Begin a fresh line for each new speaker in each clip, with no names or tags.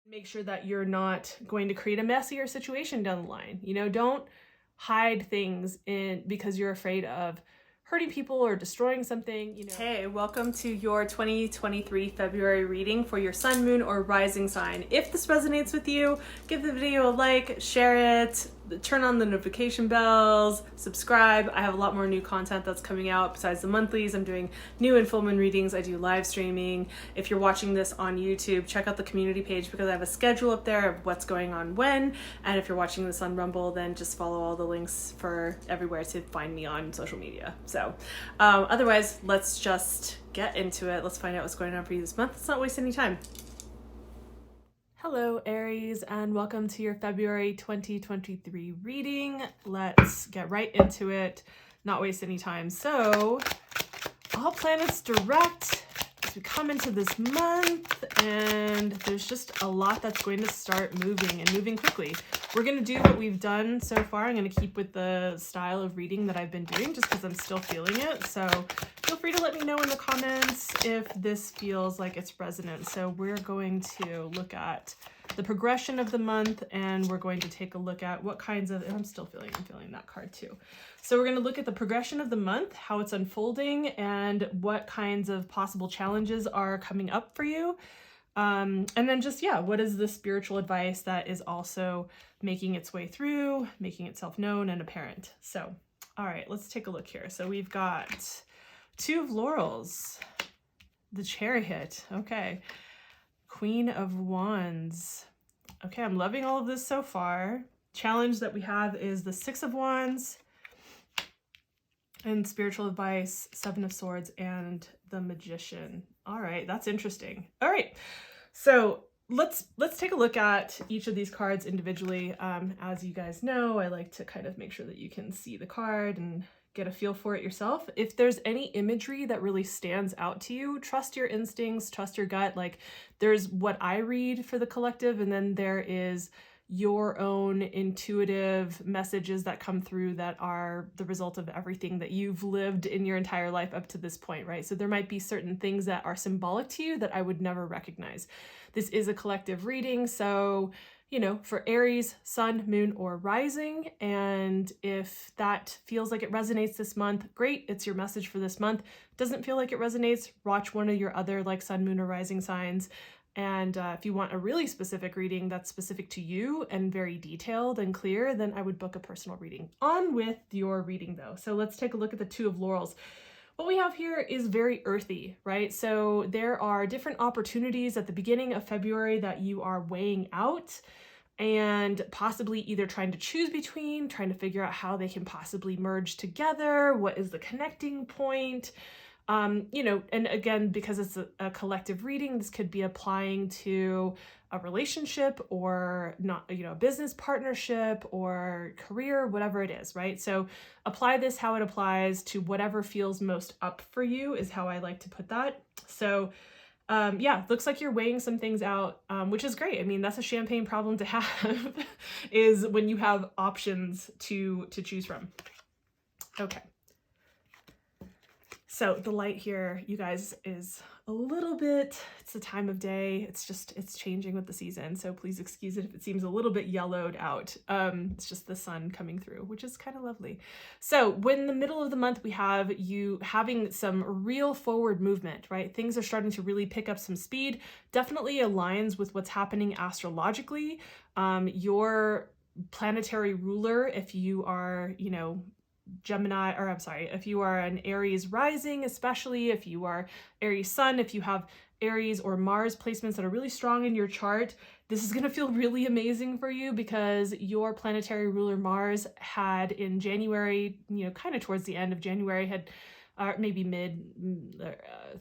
Make sure that you're not going to create a messier situation down the line. Don't hide things because you're afraid of hurting people or destroying something. Hey, welcome to your 2023 February reading for your sun, moon, or rising sign. If this resonates with you, give the video a like, share it, turn on the notification bells, subscribe. I have a lot more new content that's coming out besides the monthlies. I'm doing new and full moon readings. I do live streaming. If you're watching this on YouTube, check out the community page because I have a schedule up there of what's going on when. And if you're watching this on Rumble, then just follow all the links for everywhere to find me on social media. So otherwise, let's just get into it. Let's find out what's going on for you this month. Let's not waste any time. Hello, Aries, and welcome to your February 2023 reading. Let's get right into it, not waste any time. So, all planets direct as we come into this month, and there's just a lot that's going to start moving and moving quickly. We're going to do what we've done so far. I'm going to keep with the style of reading that I've been doing just because I'm still feeling it. So feel free to let me know in the comments if this feels like it's resonant. So we're going to look at the progression of the month, and we're going to take a look at what kinds of, and I'm feeling that card too. So we're going to look at the progression of the month, how it's unfolding, and what kinds of possible challenges are coming up for you. And then just, what is the spiritual advice that is also making its way through, making itself known and apparent. So, all right, let's take a look here. So we've got Two of Laurels, the Chariot, okay, Queen of Wands. Okay, I'm loving all of this so far. Challenge that we have is the Six of Wands, and spiritual advice, Seven of Swords, and the Magician. All right, that's interesting. All right, so let's take a look at each of these cards individually. As you guys know, I like to kind of make sure that you can see the card and get a feel for it yourself. If there's any imagery that really stands out to you, trust your instincts, trust your gut. Like, there's what I read for the collective, and then there is your own intuitive messages that come through that are the result of everything that you've lived in your entire life up to this point, right? So there might be certain things that are symbolic to you that I would never recognize. This is a collective reading, so for Aries, sun, moon, or rising. And if that feels like it resonates this month, great, it's your message for this month. Doesn't feel like it resonates, watch one of your other sun, moon, or rising signs. And if you want a really specific reading that's specific to you and very detailed and clear, then I would book a personal reading. On with your reading though. So let's take a look at the Two of Laurels. What we have here is very earthy, right? So there are different opportunities at the beginning of February that you are weighing out and possibly either trying to choose between, trying to figure out how they can possibly merge together. What is the connecting point? And again, because it's a collective reading, this could be applying to a relationship or not, a business partnership or career, whatever it is, right? So apply this how it applies to whatever feels most up for you is how I like to put that. So looks like you're weighing some things out, which is great. I mean, that's a champagne problem to have is when you have options to choose from. Okay. So the light here, you guys, is a little bit, it's the time of day. It's changing with the season. So please excuse it if it seems a little bit yellowed out. It's just the sun coming through, which is kind of lovely. So when the middle of the month, we have you having some real forward movement, right? Things are starting to really pick up some speed. Definitely aligns with what's happening astrologically. Your planetary ruler, if you are, if you are an Aries rising, especially if you are Aries sun, if you have Aries or Mars placements that are really strong in your chart, this is going to feel really amazing for you because your planetary ruler Mars had in January, kind of towards the end of January, had maybe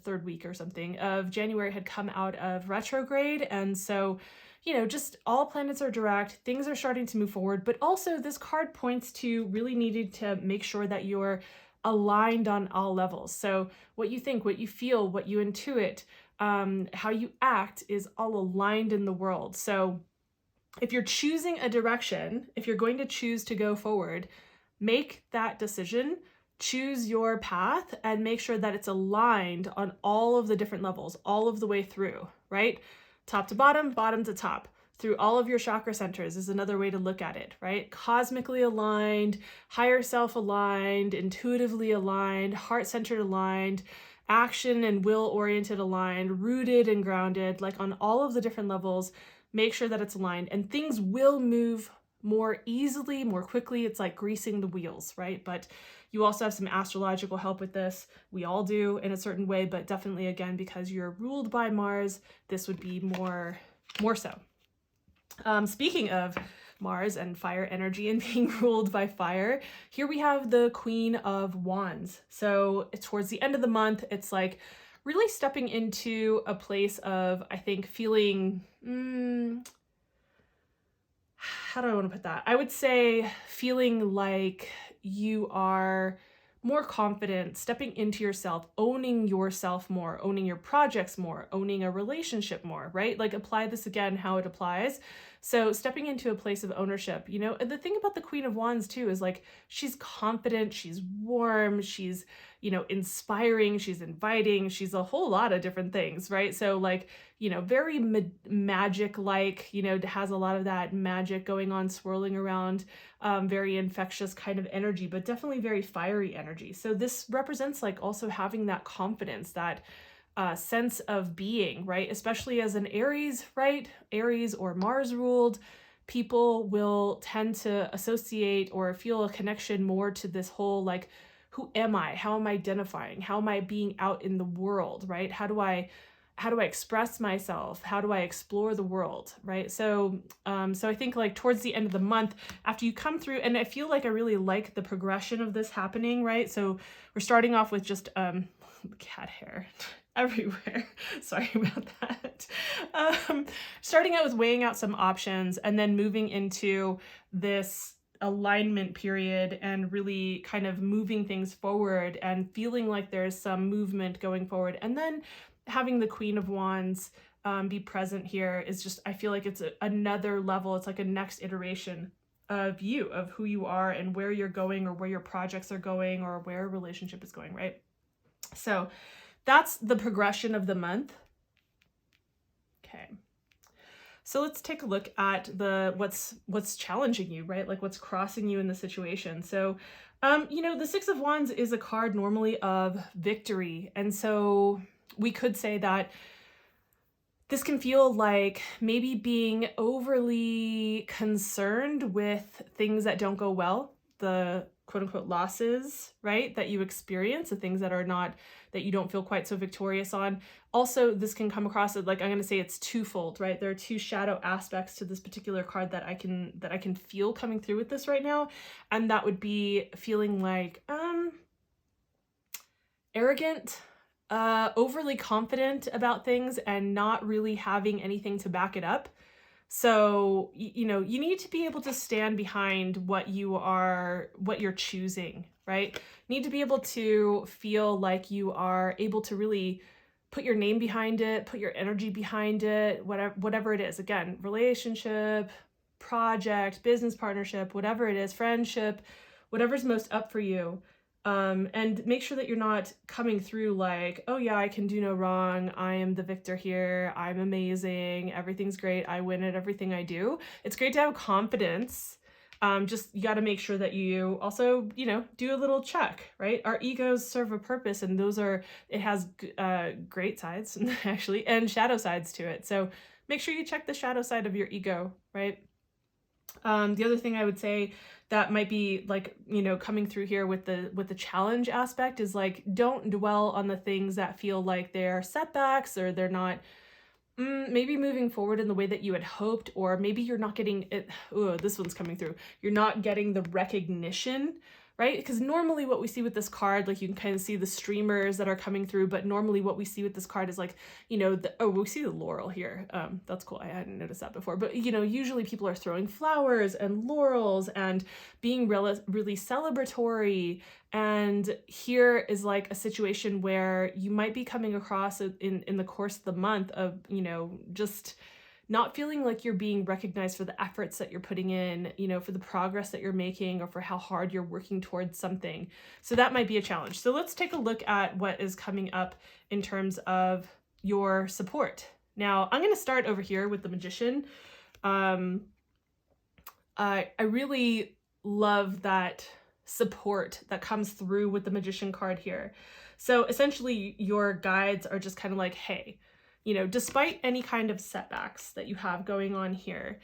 third week or something of January, had come out of retrograde. And so just all planets are direct, things are starting to move forward, but also this card points to really needing to make sure that you're aligned on all levels. So what you think, what you feel, what you intuit, how you act is all aligned in the world. So if you're choosing a direction, if you're going to choose to go forward, make that decision, choose your path, and make sure that it's aligned on all of the different levels, all of the way through, right? Top to bottom, bottom to top. through all of your chakra centers is another way to look at it, right? Cosmically aligned, higher self aligned, intuitively aligned, heart-centered aligned, action and will oriented aligned, rooted and grounded, like on all of the different levels, make sure that it's aligned and things will move more easily, more quickly. It's like greasing the wheels, right? But you also have some astrological help with this. We all do in a certain way, but definitely again, because you're ruled by Mars, this would be more so. Speaking of Mars and fire energy and being ruled by fire, here we have the Queen of Wands. So towards the end of the month, it's like really stepping into a place of, I think, feeling, how do I want to put that? I would say feeling like you are more confident, stepping into yourself, owning yourself more, owning your projects more, owning a relationship more, right? Like apply this again, how it applies. So stepping into a place of ownership, you know, the thing about the Queen of Wands too is like, she's confident, she's warm, she's, you know, inspiring, she's inviting, she's a whole lot of different things, right? So like, you know, very magic-like, you know, has a lot of that magic going on, swirling around, very infectious kind of energy, but definitely very fiery energy. So this represents like also having that confidence, that sense of being, right? Especially as an Aries, right? Aries or Mars ruled, people will tend to associate or feel a connection more to this whole like, who am I? How am I identifying? How am I being out in the world, right? How do I express myself? How do I explore the world, right? So so I think like towards the end of the month, after you come through, and I feel like I really like the progression of this happening, right? So we're starting off with just cat hair everywhere. Sorry about that. Starting out with weighing out some options and then moving into this alignment period and really kind of moving things forward and feeling like there's some movement going forward. And then having the Queen of Wands be present here is just, I feel like it's another level. It's like a next iteration of you, of who you are and where you're going or where your projects are going or where a relationship is going, right? So that's the progression of the month. Okay. So let's take a look at what's challenging you, right? Like what's crossing you in the situation. So, you know, the Six of Wands is a card normally of victory. And so we could say that this can feel like maybe being overly concerned with things that don't go well, the quote unquote losses, right? That you experience, the things that are not, that you don't feel quite so victorious on. Also, this can come across as like, I'm going to say it's twofold, right? There are two shadow aspects to this particular card that I can feel coming through with this right now. And that would be feeling like, arrogant, overly confident about things and not really having anything to back it up. So, you know, you need to be able to stand behind what you're choosing, right? You need to be able to feel like you are able to really put your name behind it, put your energy behind it, whatever it is. Again, relationship, project, business partnership, whatever it is, friendship, whatever's most up for you. And make sure that you're not coming through like, oh yeah, I can do no wrong. I am the victor here. I'm amazing. Everything's great. I win at everything I do. It's great to have confidence. Just you got to make sure that you also, you know, do a little check, right? Our egos serve a purpose, and it has great sides actually, and shadow sides to it. So make sure you check the shadow side of your ego, right? The other thing I would say that might be like, you know, coming through here with the challenge aspect is like, don't dwell on the things that feel like they're setbacks or they're not maybe moving forward in the way that you had hoped, or maybe you're not getting it. Oh, this one's coming through. You're not getting the recognition, right? Because normally what we see with this card, like you can kind of see the streamers that are coming through, but normally what we see with this card is like, you know, we see the laurel here. That's cool. I hadn't noticed that before, but you know, usually people are throwing flowers and laurels and being really celebratory. And here is like a situation where you might be coming across in the course of the month of, you know, just not feeling like you're being recognized for the efforts that you're putting in, you know, for the progress that you're making or for how hard you're working towards something. So that might be a challenge. So let's take a look at what is coming up in terms of your support. Now, I'm going to start over here with the Magician. I really love that support that comes through with the Magician card here. So essentially your guides are just kind of like, hey, you know, despite any kind of setbacks that you have going on here,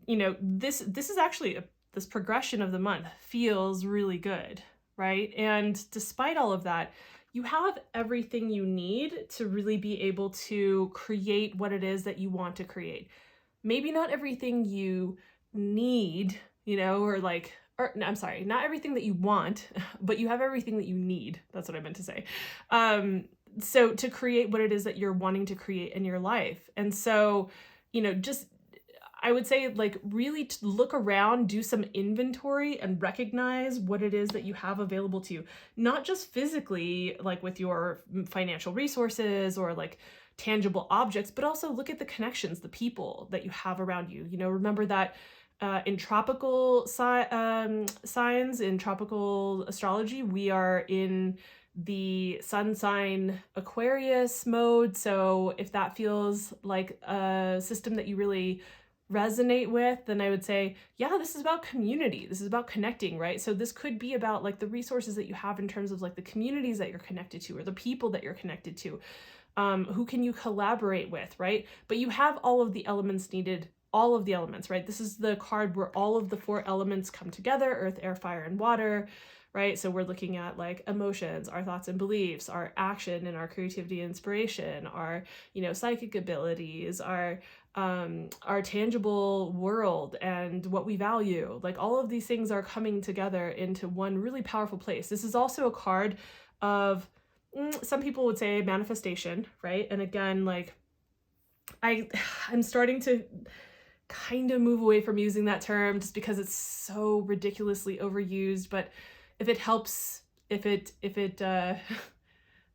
you know, this is actually this progression of the month feels really good, right? And despite all of that, you have everything you need to really be able to create what it is that you want to create. Maybe not everything you need, you know, or like, or I'm sorry, not everything that you want, but you have everything that you need. That's what I meant to say. So to create what it is that you're wanting to create in your life. And so, you know, just, I would say, like, really to look around, do some inventory and recognize what it is that you have available to you, not just physically, like with your financial resources or like tangible objects, but also look at the connections, the people that you have around you. You know, remember that in tropical signs, in tropical astrology, we are in the sun sign Aquarius mode. So if that feels like a system that you really resonate with, then I would say, yeah, this is about community. This is about connecting, right? So this could be about like the resources that you have in terms of like the communities that you're connected to or the people that you're connected to. Who can you collaborate with, right? But you have all of the elements needed, all of the elements, right? This is the card where all of the 4 elements come together: earth, air, fire, and water, right? So we're looking at like emotions, our thoughts and beliefs, our action and our creativity and inspiration, our, you know, psychic abilities, our tangible world and what we value. Like all of these things are coming together into one really powerful place. This is also a card of, some people would say, manifestation, right? And again, like I'm starting to kind of move away from using that term just because it's so ridiculously overused. But if it helps, if it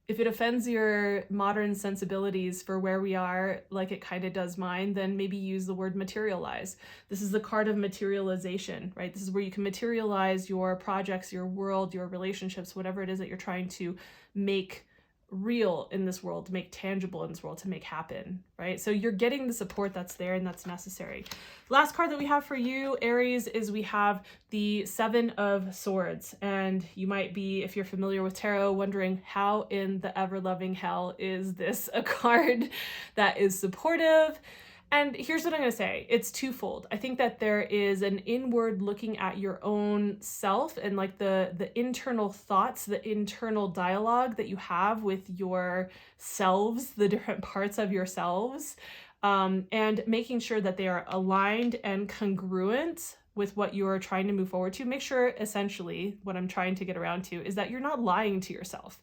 offends your modern sensibilities for where we are, like it kind of does mine, then maybe use the word materialize. This is the card of materialization, right? This is where you can materialize your projects, your world, your relationships, whatever it is that you're trying to make real in this world, to make tangible in this world, to make happen, right? So you're getting the support that's there and that's necessary. Last card that we have for you, Aries, is we have the 7 of Swords. And you might be, if you're familiar with tarot, wondering how in the ever-loving hell is this a card that is supportive? And here's what I'm going to say. It's twofold. I think that there is an inward looking at your own self and like the internal thoughts, the internal dialogue that you have with yourselves, the different parts of yourselves, and making sure that they are aligned and congruent with what you're trying to move forward to. Make sure, essentially, what I'm trying to get around to is that you're not lying to yourself.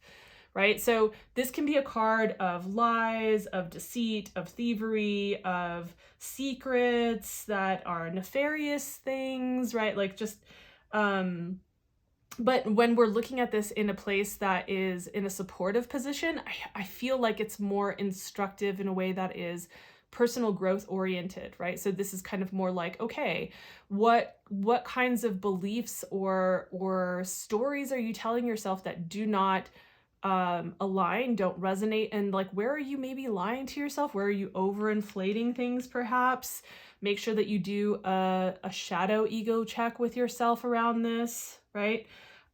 Right? So this can be a card of lies, of deceit, of thievery, of secrets that are nefarious things, right? Like just, but when we're looking at this in a place that is in a supportive position, I feel like it's more instructive in a way that is personal growth oriented, right? So this is kind of more like, okay, what kinds of beliefs or stories are you telling yourself that do not align, don't resonate, and like where are you maybe lying to yourself? Where are you overinflating things perhaps? Make sure that you do a shadow ego check with yourself around this, right?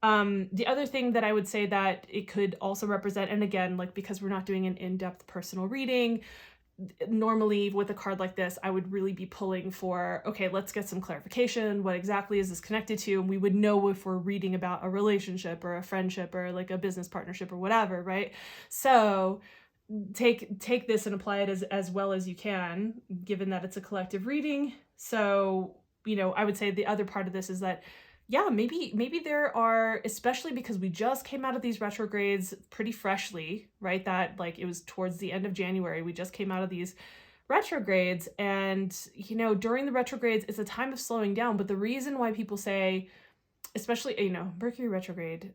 The other thing that I would say that it could also represent, and again, like because we're not doing an in-depth personal reading, normally with a card like this, I would really be pulling for, okay, let's get some clarification. What exactly is this connected to? And we would know if we're reading about a relationship or a friendship or like a business partnership or whatever, right? So take this and apply it as well as you can, given that it's a collective reading. So, you know, I would say the other part of this is that, yeah, maybe there are, especially because we just came out of these retrogrades pretty freshly, right? That like it was towards the end of January, we just came out of these retrogrades, and you know, during the retrogrades, it's a time of slowing down. But the reason why people say, especially, you know, Mercury retrograde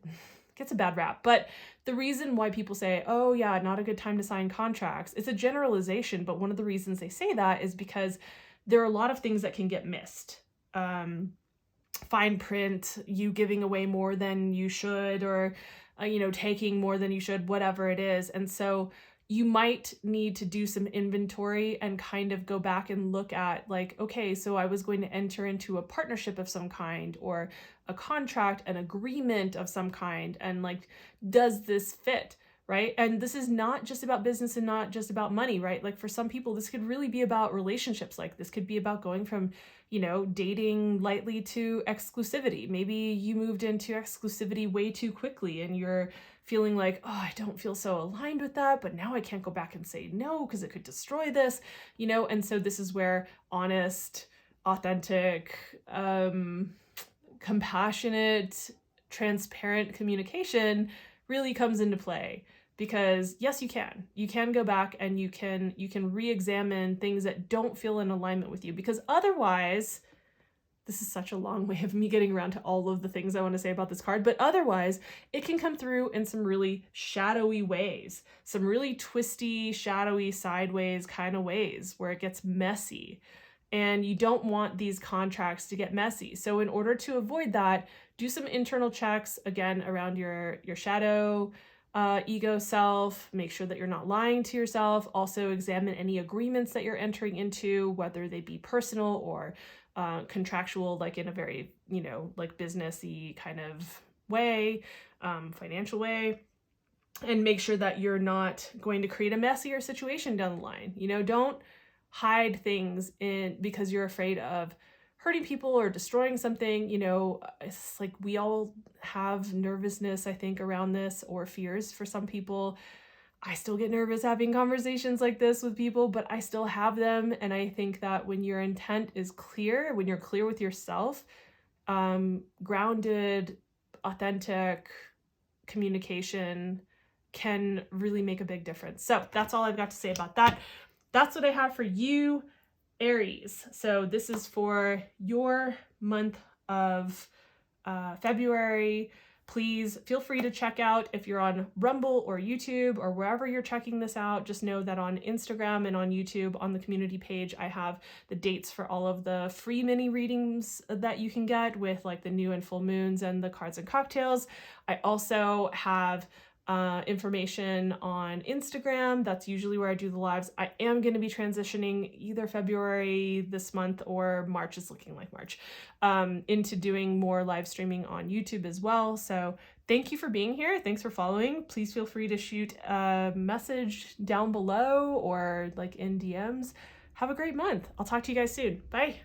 gets a bad rap, but the reason why people say, oh yeah, not a good time to sign contracts, it's a generalization, but one of the reasons they say that is because there are a lot of things that can get missed. Fine print, you giving away more than you should, or you know, taking more than you should, whatever it is. And so you might need to do some inventory and kind of go back and look at like, okay, so I was going to enter into a partnership of some kind or a contract, an agreement of some kind, and like, does this fit? Right? And this is not just about business and not just about money, right? Like for some people, this could really be about relationships. Like this could be about going from, you know, dating lightly to exclusivity. Maybe you moved into exclusivity way too quickly and you're feeling like, oh, I don't feel so aligned with that, but now I can't go back and say no because it could destroy this, you know? And so this is where honest, authentic, compassionate, transparent communication really comes into play. Because yes, you can go back and you can re-examine things that don't feel in alignment with you, because otherwise, this is such a long way of me getting around to all of the things I want to say about this card, but otherwise it can come through in some really shadowy ways, some really twisty, shadowy, sideways kind of ways where it gets messy. And you don't want these contracts to get messy. So in order to avoid that, do some internal checks, again, around your shadow, ego self. Make sure that you're not lying to yourself. Also examine any agreements that you're entering into, whether they be personal or contractual, like in a very, you know, like businessy kind of way, financial way. And make sure that you're not going to create a messier situation down the line. You know, don't hide things in because you're afraid of hurting people or destroying something. You know, it's like we all have nervousness, I think, around this, or fears for some people. I still get nervous having conversations like this with people, but I still have them. And I think that when your intent is clear, when you're clear with yourself, grounded, authentic communication can really make a big difference. So that's all I've got to say about that. That's what I have for you, Aries. So this is for your month of February. Please feel free to check out if you're on Rumble or YouTube or wherever you're checking this out. Just know that on Instagram and on YouTube, on the community page, I have the dates for all of the free mini readings that you can get with like the new and full moons and the cards and cocktails. I also have information on Instagram. That's usually where I do the lives. I am going to be transitioning either February this month or March, is looking like March, into doing more live streaming on YouTube as well. So thank you for being here. Thanks for following. Please feel free to shoot a message down below or like in DMs. Have a great month. I'll talk to you guys soon. Bye.